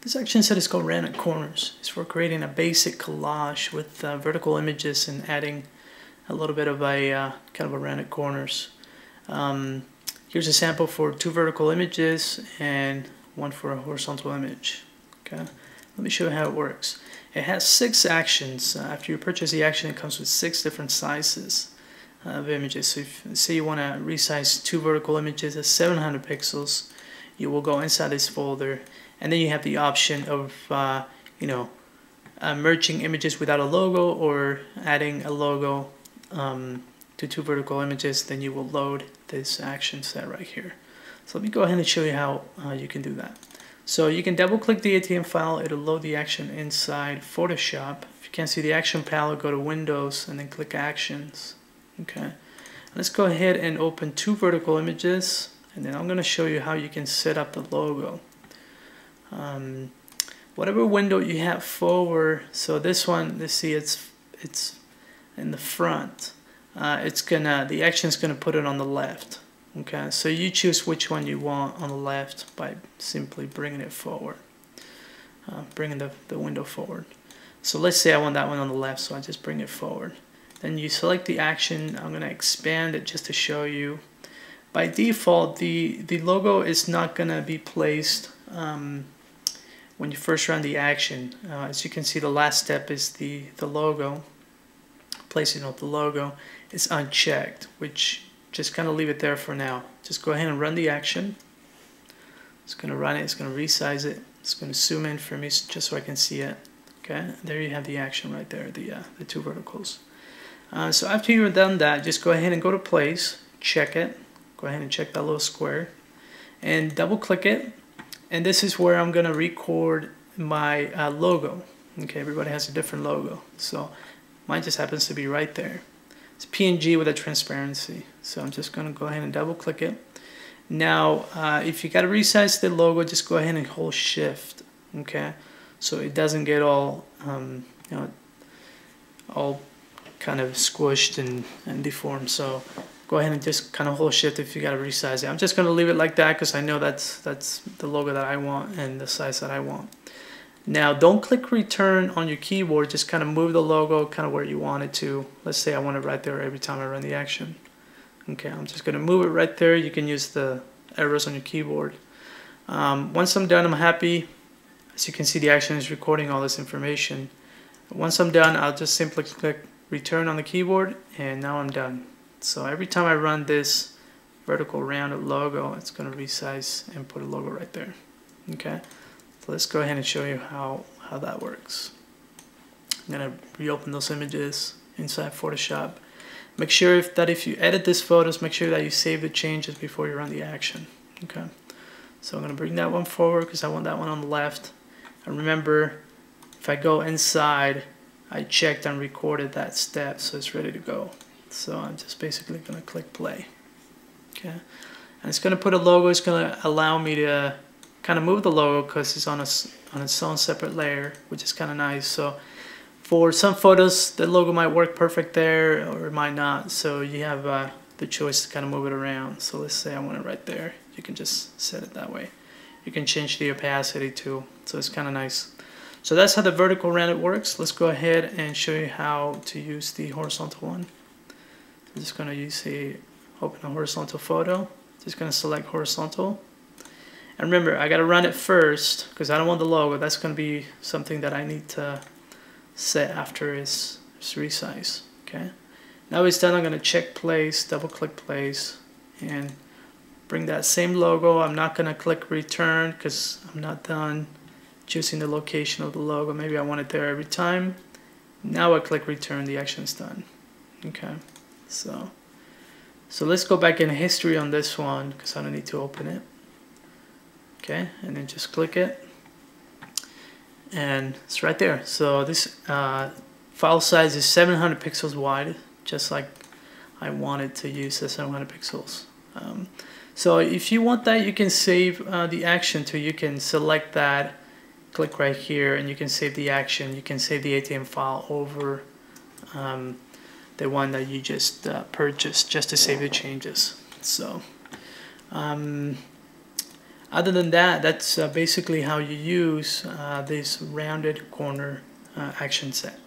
This action set is called Random Corners. It's for creating a basic collage with vertical images and adding a little bit of a kind of a random corners. Here's a sample for 2 vertical images and 1 for a horizontal image. Okay, let me show you how it works. It has 6 actions. After you purchase the action, it comes with 6 different sizes of images. So if say you want to resize 2 vertical images at 700 pixels, you will go inside this folder, and then you have the option of merging images without a logo or adding a logo to 2 vertical images. Then you will load this action set right here. So let me go ahead and show you how you can do that. So you can double click the ATM file, it'll load the action inside Photoshop. If you can't see the action palette, go to Windows and then click Actions. Okay, let's go ahead and open 2 vertical images, and then I'm going to show you how you can set up the logo. Whatever window you have forward, so this one, let's see, it's in the front. The action's gonna put it on the left. Okay, so you choose which one you want on the left by simply bringing it forward, bringing the window forward. So let's say I want that one on the left, so I just bring it forward. Then you select the action. I'm gonna expand it just to show you. By default, the logo is not gonna be placed when you first run the action. As you can see, the last step is the logo. Placing of the logo is unchecked, which just kind of leave it there for now. Just go ahead and run the action. It's going to run it. It's going to resize it. It's going to zoom in for me just so I can see it. Okay, there you have the action right there, the 2 verticals. So after you've done that, just go ahead and go to place, check it. Go ahead and check that little square, and double click it. And this is where I'm going to record my logo. Okay, everybody has a different logo. So mine just happens to be right there. It's PNG with a transparency. So I'm just going to go ahead and double click it. Now, if you got to resize the logo, just go ahead and hold Shift. Okay, so it doesn't get all all kind of squished and deformed. So go ahead and just kind of hold Shift if you got to resize it. I'm just going to leave it like that because I know that's the logo that I want and the size that I want. Now, don't click return on your keyboard. Just kind of move the logo kind of where you want it to. Let's say I want it right there every time I run the action. Okay, I'm just going to move it right there. You can use the arrows on your keyboard. Once I'm done, I'm happy. As you can see, the action is recording all this information. Once I'm done, I'll just simply click return on the keyboard, and now I'm done. So every time I run this vertical rounded logo, it's going to resize and put a logo right there. Okay. So let's go ahead and show you how that works. I'm going to reopen those images inside Photoshop. Make sure if you edit these photos, make sure that you save the changes before you run the action. Okay. So I'm going to bring that one forward because I want that one on the left. And remember, if I go inside, I checked and recorded that step, so it's ready to go. So I'm just basically going to click play. Okay. And it's going to put a logo. It's going to allow me to kind of move the logo because it's on its own separate layer, which is kind of nice. So for some photos, the logo might work perfect there, or it might not. So you have the choice to kind of move it around. So let's say I want it right there. You can just set it that way. You can change the opacity too. So it's kind of nice. So that's how the vertical random works. Let's go ahead and show you how to use the horizontal one. I'm just going to open a horizontal photo. Just going to select horizontal. And remember, I got to run it first because I don't want the logo. That's going to be something that I need to set after it's resized. Okay. Now it's done. I'm going to check place, double click place, and bring that same logo. I'm not going to click return because I'm not done choosing the location of the logo. Maybe I want it there every time. Now I click return. The action's done. Okay. So let's go back in history on this one because I don't need to open it. Okay, and then just click it, and it's right there. So this file size is 700 pixels wide, just like I wanted to use the 700 pixels. So if you want that, you can save the action to. You can select that, click right here, and you can save the action. You can save the ATM file over the one that you just purchased, just to save the changes. So Other than that, that's basically how you use this rounded corner action set.